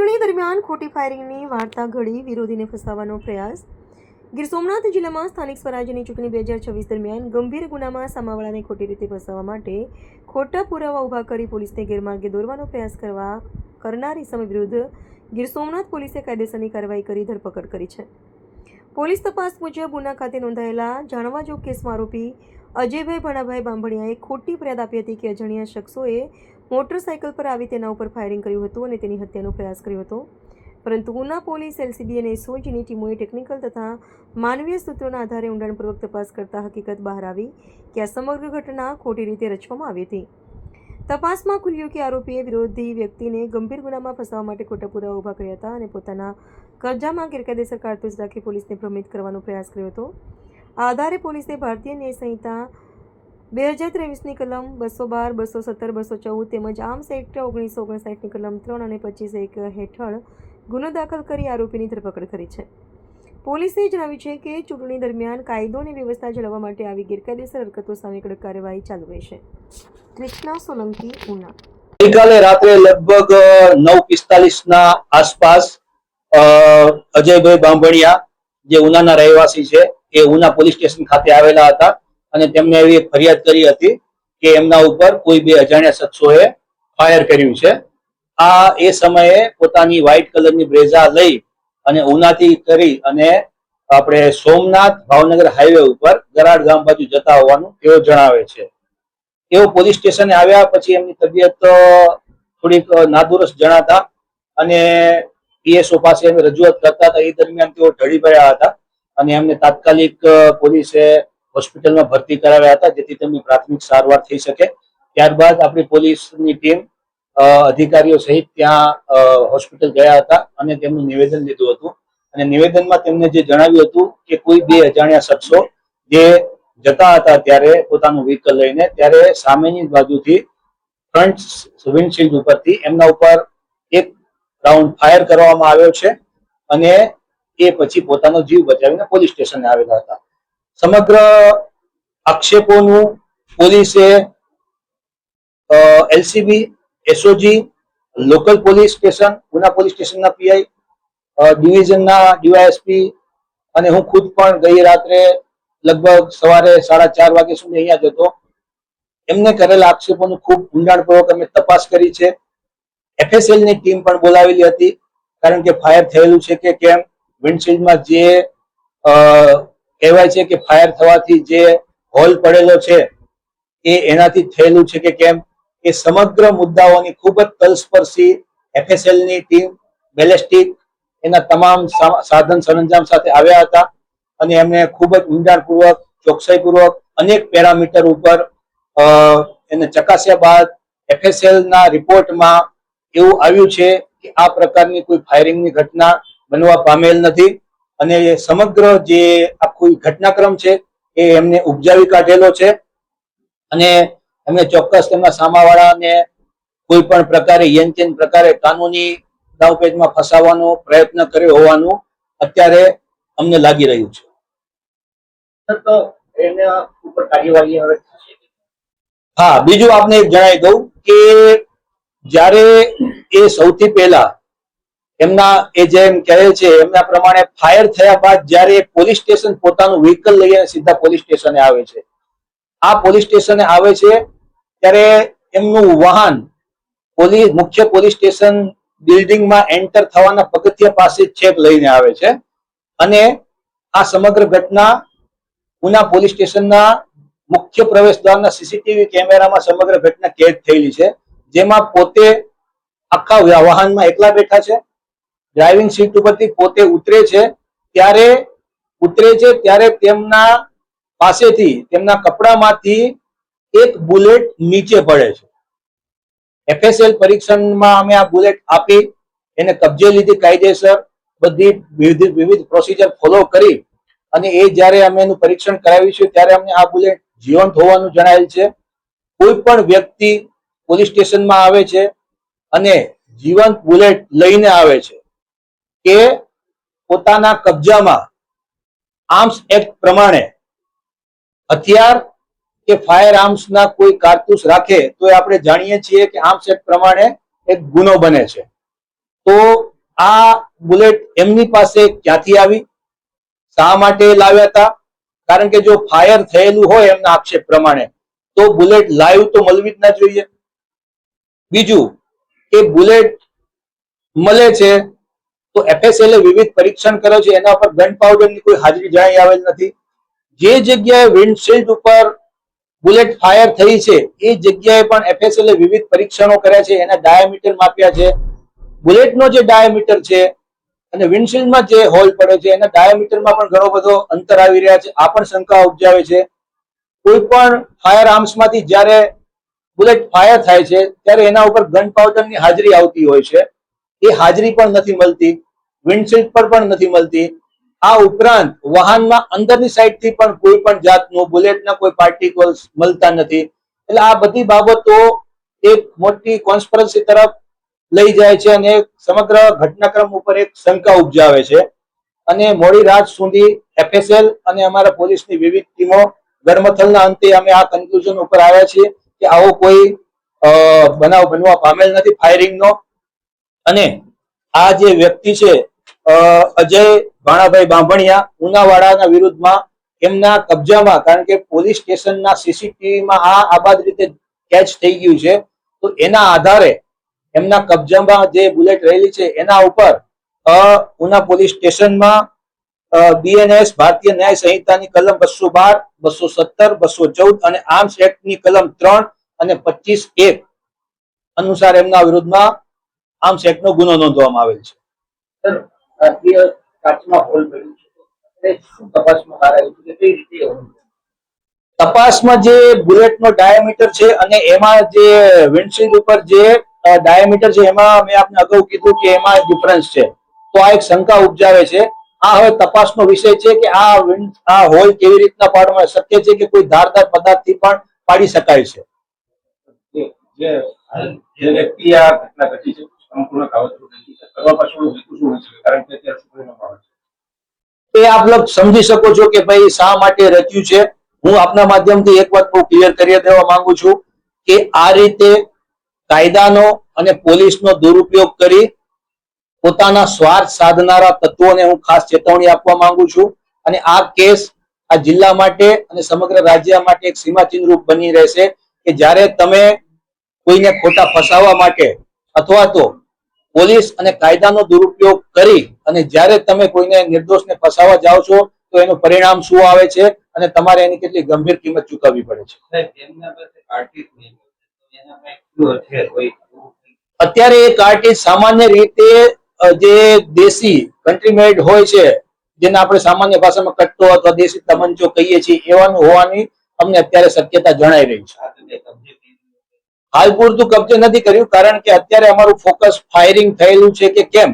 ચૂંટણી દરમિયાન ખોટી ફાયરિંગની વાર્તા ઘડી વિરોધીને ફસાવવાનો પ્રયાસ. ગીર સોમનાથ જિલ્લામાં સ્થાનિક સ્વરાજ્યની ચૂંટણી 2026 દરમિયાન ગંભીર ગુનામાં સામાવાળાને ખોટી રીતે ફસાવવા માટે ખોટા પુરાવા ઊભા કરી પોલીસને ગેરમાર્ગે દોરવાનો પ્રયાસ કરનારી સામે વિરુદ્ધ ગીર સોમનાથ પોલીસે કાયદેસરની કાર્યવાહી કરી ધરપકડ કરી છે. પોલીસ તપાસ મુજબ ઉના ખાતે નોંધાયેલા જાણવાજોગ કેસમાં આરોપી અજયભાઈ ભણાભાઈ બાંભણિયાએ ખોટી ફરિયાદ આપી હતી કે અજાણ્યા શખ્સોએ મોટરસાઇકલ પર આવી તેના ઉપર ફાયરિંગ કર્યું હતું અને તેની હત્યાનો પ્રયાસ કર્યો હતો. પરંતુ ઉના પોલીસ, એલસીબી અને એસઓજીની ટીમોએ ટેકનિકલ તથા માનવીય સૂત્રોના આધારે ઊંડાણપૂર્વક તપાસ કરતા હકીકત બહાર આવી કે આ સમગ્ર ઘટના ખોટી રીતે રચવામાં આવી હતી. તપાસમાં ખુલ્યું કે આરોપીએ વિરોધી વ્યક્તિને ગંભીર ગુનામાં ફસાવવા માટે ખોટા પુરાવા ઊભા કર્યા હતા અને પોતાના કબજામાં ગેરકાયદેસર કારતૂસ રાખી પોલીસને ભ્રમિત કરવાનો પ્રયાસ કર્યો હતો. આ આધારે પોલીસે ભારતીય ન્યાય સંહિતા 2023ની કલમ 212, 217, 214 તેમજ આર્મ્સ એક્ટ 1959ની કલમ 3 અને 25(1) હેઠળ ગુનો દાખલ કરી આરોપીની ધરપકડ કરી છે. પોલીસે જણાવ્યું છે કે ચૂંટણી દરમિયાન કાયદો અને વ્યવસ્થા જાળવવા માટે આવી ગેરકાયદેસર હરકતો સામે કડક કાર્યવાહી ચાલુ રહેશે. કૃષ્ણા સોલંકી, ઉના. ગઈકાલે રાત્રે લગભગ 9:45 આસપાસ અજયભાઈ બાંભણિયા જે ઉનાના રહેવાસી છે એ ઉના પોલીસ સ્ટેશન ખાતે આવેલા હતા અને તેમને એવી એક ફરિયાદ કરી હતી કે એમના ઉપર કોઈ બે અજાણ્યા શખ્સોએ ફાયર કર્યું છે. આ એ સમયે પોતાની વ્હાઇટ કલરની બ્રેઝા લઈ અને ઉનાથી કરી અને આપણે સોમનાથ ભાવનગર હાઈવે ઉપર ગરાડ ગામ બાજુ જતા હોવાનું તેઓ જણાવે છે. તેઓ પોલીસ સ્ટેશને આવ્યા પછી એમની તબિયત થોડીક નાદુરસ્ત જણાતા અને પીએસઓ પાસે એમને રજૂઆત કરતા હતા. એ દરમિયાન તેઓ ઢળી પડ્યા હતા અને એમને તાત્કાલિક પોલીસે હોસ્પિટલમાં ભરતી કરાવ્યા હતા જેથી તેમની પ્રાથમિક સારવાર થઈ શકે. ત્યારબાદ આપણી પોલીસની ટીમ અધિકારીઓ સહિત ત્યાં હોસ્પિટલ ગયા હતા અને તેમનું નિવેદન લીધું હતું અને નિવેદનમાં તેમને જે જણાવ્યું હતું કે કોઈ બે અજાણ્યા શખ્સો જે જતા હતા ત્યારે પોતાનું વ્હીકલ લઈને ત્યારે સામેની બાજુથી ફ્રન્ટ વિન્ડશીલ્ડ ઉપરથી એમના ઉપર એક રાઉન્ડ ફાયર કરવામાં આવ્યો છે અને એ પછી પોતાનો જીવ બચાવીને પોલીસ સ્ટેશને આવેલા હતા. સમગ્ર આક્ષેપોનું પોલીસે LCB, SOG, local police station, Una police સ્ટેશનના પીઆઈ, ડિવિઝનના ડીવાયએસપી અને હું ખુદ પણ ગઈ રાત્રે લગભગ સવારે 4:30 વાગ્યા સુધી અહીંયા જ હતો. એમને કરેલા આક્ષેપોનું ખૂબ ઊંડાણપૂર્વક અમે તપાસ કરી છે. એફએસએલની ટીમ પણ બોલાવેલી હતી કારણ કે ફાયર થયેલું છે કે કેમ, વિન્ડશીલ્ડમાં જે કહેવાય છે કે ફાયર થવાથી જે હોલ પડેલો છે એ એનાથી થયેલું છે કે કેમ, એ સમગ્ર મુદ્દાઓની ખૂબ જ તલસ્પર્શી એફએસએલની ટીમ બેલેસ્ટિક એના તમામ સાધન સરંજામ સાથે આવ્યા હતા અને એમને ખૂબ જ ઊંડાણપૂર્વક, ચોકસાઈપૂર્વક અનેક પેરામીટર ઉપર એને ચકાસ્યા બાદ એફએસએલના રિપોર્ટમાં એવું આવ્યું છે કે આ પ્રકારની કોઈ ફાયરિંગની ઘટના બનવા પામેલ નથી અને સમગ્ર જે આખું ઘટનાક્રમ છે એ એમને ઉપજાવી કાઢેલો છે અને એમને ચોક્કસ તેમના સામાવાળાને કોઈ પણ પ્રકારે યનચેન પ્રકારે કાનૂની દાવપેચમાં ફસાવવાનો પ્રયત્ન કર્યો હોવાનું અત્યારે અમને લાગી રહ્યું છે. તો એના ઉપર કાર્યવાહી હવે થશે. હા, બીજું આપને એક જણાવી દઉં કે જ્યારે એ સૌથી પહેલા એમના એ જેમ કહે છે એમના પ્રમાણે ફાયર થયા બાદ જ્યારે પોલીસ સ્ટેશન પોતાનું વ્હીકલ લઈને સીધા પોલીસ સ્ટેશને આવે છે. આ પોલીસ સ્ટેશને આવે છે ત્યારે એમનું વાહન મુખ્ય પોલીસ સ્ટેશન બિલ્ડિંગમાં એન્ટર થવાના પગથિયા પાસે છેક લઈને આવે છે અને આ સમગ્ર ઘટના ઉના પોલીસ સ્ટેશનના મુખ્ય પ્રવેશ દ્વારના સીસીટીવી કેમેરામાં સમગ્ર ઘટના કેદ થયેલી છે, જેમાં પોતે આખા વાહનમાં એકલા બેઠા છે, ડ્રાઇવિંગ સીટ ઉપરથી પોતે ઉતરે છે ત્યારે તેમના પાસેથી તેમના કપડામાંથી એક બુલેટ નીચે પડે છે. એફએસએલ પરીક્ષણમાં અમે આ બુલેટ આપી એને કબજે લીધી કાયદેસર બધી વિવિધ પ્રોસિજર ફોલો કરી અને એ જ્યારે અમે એનું પરીક્ષણ કરાવ્યું છે ત્યારે અમને આ બુલેટ જીવંત હોવાનું જણાયેલ છે. કોઈ પણ વ્યક્તિ પોલીસ સ્ટેશનમાં આવે છે અને જીવંત બુલેટ લઈને આવે છે કે પોતાના કબજામાં આર્મ્સ એક્ટ પ્રમાણે હથિયાર કે ફાયર આર્મ્સના કોઈ કારતૂસ રાખે તો આપણે જાણીએ છીએ કે આર્મ્સ એક્ટ પ્રમાણે એક ગુનો બને છે. તો આ બુલેટ એમની પાસે ક્યાંથી આવી, શા માટે લાવ્યા હતા? કારણ કે જો ફાયર થયેલું હોય એમના આક્ષેપ પ્રમાણે તો બુલેટ લાઈવ તો મળવી જ ના જોઈએ. બીજું કે બુલેટ મળે છે તો FSL વિવિધ પરીક્ષણ કરે છે, એના પર ગન પાવડરની કોઈ હાજરી જણાઈ આવેલ નથી. જે જગ્યાએ વિન્ડશીલ્ડ ઉપર બુલેટ ફાયર થઈ છે એ જગ્યાએ પણ FSL વિવિધ પરીક્ષણો કર્યા છે, એના ડાયામીટર માપ્યા છે. બુલેટનો જે ડાયામીટર છે અને વિન્ડશીલ્ડમાં જે હોલ પડે છે એના ડાયામીટરમાં પણ ઘણો બધો અંતર આવી રહ્યા છે. આ પણ શંકા ઉપજાવે છે. કોઈ પણ ફાયર આર્મ્સમાંથી જ્યારે બુલેટ ફાયર થાય છે ત્યારે એના ઉપર ગન પાવડરની હાજરી આવતી હોય છે, એ હાજરી પણ નથી મળતી, વિન્ડશીલ્ડ પર પણ નથી મળતી. આ ઉપરાંત વાહનમાં અંદરની સાઈડથી પણ કોઈ પણ જાતનું બુલેટના કોઈ પાર્ટિકલ્સ મળતા નથી. એટલે આ બધી બાબતો એક મોટી કોન્સ્પિરસી તરફ લઈ જાય છે અને સમગ્ર ઘટનાક્રમ ઉપર એક શંકા ઉપજાવે છે. અને મોડી રાત સુધી FSL અને અમારા પોલીસની વિવિધ ટીમો ગડમથલના અંતે અમે આ કન્ક્લુઝન ઉપર આવ્યા છીએ કે આવો કોઈ બનાવ બનવા પામેલ નથી ફાયરિંગનો. અને આ જે વ્યક્તિ છે અજય ભાણાભાઈ બાંભણિયા ઉનાવાડાના વિરુદ્ધમાં એમના કબજામાં, કારણ કે પોલીસ સ્ટેશનના CCTVમાં આ આબાદ રીતે કેચ થઈ ગયું છે, તો એના આધારે એમના કબજામાં જે બુલેટ રહેલી છે એના ઉપર ઉના પોલીસ સ્ટેશનમાં BNS ભારતીય ન્યાય સંહિતાની કલમ 212, 217, 214 અને આર્મ્સ એક્ટની કલમ 3 અને 25(1) અનુસાર એમના વિરુદ્ધમાં આર્મ્સ એક્ટનો ગુનો નોંધવામાં આવેલ છે. તપાસમાં જે બુલેટનો ડાયામીટર છે અને એમાં જે વિન્ડશીલ્ડ ઉપર જે ડાયામીટર છે એમાં મેં આપને અગાઉ કીધું કે એમાં ડિફરન્સ છે, તો આ એક શંકા ઉપજાવે છે. આ હવે તપાસનો વિષય છે કે આ હોલ કેવી રીતના પાડવામાં શક્ય છે કે કોઈ ધારદાર પદાર્થથી પણ પાડી શકાય છે. જે વ્યક્તિ આ ઘટના ઘટી છે સંપૂર્ણ કાવતરું નથી કરવા પાછળનો હેતુ શું હોય છે? કારણ કે અત્યારે સુપ્રીમ કોર્ટ એ આપ લોગ સમજી શકો છો કે ભાઈ શા માટે રચ્યું છે. હું આપના માધ્યમથી એક વાત બહુ ક્લિયર કરી દેવા માંગુ છું કે આ રીતે કાયદાનો અને પોલીસનો દુરુપયોગ કરી પોતાના સ્વાર્થ સાધનારા તત્વોને હું ખાસ ચેતવણી આપવા માંગુ છું. અને આ કેસ આ જિલ્લા માટે અને સમગ્ર રાજ્ય માટે એક સીમાચિહ્ન રૂપ બની રહેશે કે જ્યારે તમે કોઈને ખોટા ફસાવવા માટે અથવા તો પોલીસ અને કાયદાનો દુરુપયોગ કરી અને જ્યારે તમે કોઈને નિર્દોષને ફસાવવા જાઓ છો તો એનું પરિણામ શું આવે છે અને તમારે એની કેટલી ગંભીર કિંમત ચૂકવવી પડે છે. અત્યારે એક આર્ટિસ્ટ સામાન્ય રીતે જે દેશી કન્ટ્રી મેડ હોય છે, જેને આપણે સામાન્ય ભાષામાં કટ્ટો અથવા દેશી તમંચો કહીએ છીએ, એવાનું હોવાની અમને અત્યારે શક્યતા જણાઈ રહી છે. હાલ પૂરતું કબજે નથી કર્યું, કારણ કે અત્યારે અમારું ફોકસ ફાયરિંગ થયેલું છે કે કેમ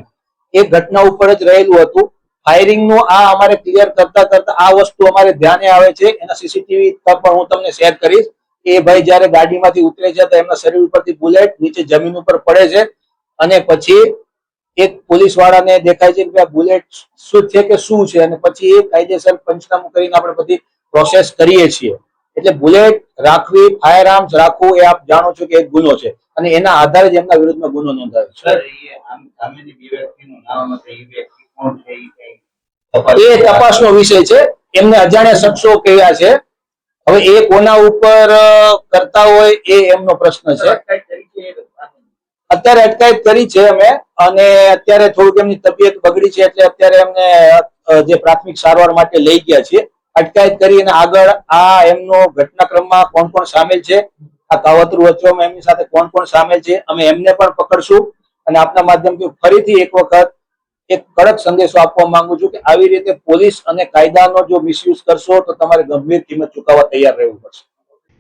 એ ઘટના ઉપર જ રહેલું હતું. ફાયરિંગનું આ અમારે ક્લિયર કરતા આ વસ્તુ અમારે ધ્યાને આવે છે. એના સીસીટીવી પણ હું તમને શેર કરીશ કે એ ભાઈ જ્યારે ગાડીમાંથી ઉતરે છે તો એમના શરીર ઉપરથી બુલેટ નીચે જમીન ઉપર પડે છે અને પછી એક પોલીસ વાળાને દેખાય છે કે આ બુલેટ શું છે કે શું છે, અને પછી એ કાયદેસર પંચનામું કરીને આપણે બધી પ્રોસેસ કરીએ છીએ. એટલે બુલેટ રાખવી, ફાયર આર્મ્સ રાખવું એ આપ જાણો છો કે એક ગુનો છે અને એના આધારે જ એમના વિરુદ્ધમાં ગુનો નોંધાયો છે. એ તપાસનો વિષય છે. એમને અજાણ્યા શખ્સો કયા છે, હવે એ કોના ઉપર કરતા હોય એ એમનો પ્રશ્ન છે. અત્યારે અટકાયત કરી છે અમે, અને અત્યારે થોડુંક એમની તબિયત બગડી છે એટલે અત્યારે એમને જે પ્રાથમિક સારવાર માટે લઈ ગયા છે. અટકાયત કરીને આગળ આ એમનો ઘટનાક્રમમાં કોણ કોણ સામેલ છે, આ કાવતરું રચવામાં એમની સાથે કોણ કોણ સામેલ છે, અમે એમને પણ પકડશું. અને આપના માધ્યમથી ફરીથી એક વખત એક કડક સંદેશો આપવા માંગુ છું કે આવી રીતે પોલીસ અને કાયદાનો જો મિસયુઝ કરશો તો તમારે ગંભીર કિંમત ચૂકવવા તૈયાર રહેવું પડશે.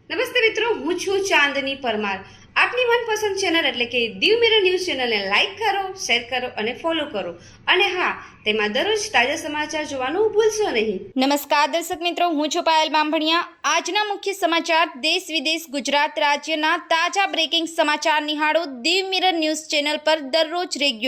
નમસ્તે મિત્રો, હું છું ચાંદની પરમાર. આપની મનપસંદ ચેનલ એટલે કે દીવ મિરર ન્યૂઝ ચેનલને લાઈક કરો, શેર કરો અને ફોલો કરો. અને હા, તેમાં દરરોજ તાજા સમાચાર જોવાનું ભૂલશો નહીં. નમસ્કાર દર્શક મિત્રો, હું છું પાયલ બાંભણિયા. આજના મુખ્ય સમાચાર દેશ વિદેશ ગુજરાત રાજ્યના તાજા બ્રેકિંગ સમાચાર નિહાળો દીવ મિરર ન્યૂઝ ચેનલ પર દરરોજ રેગ્યુલર.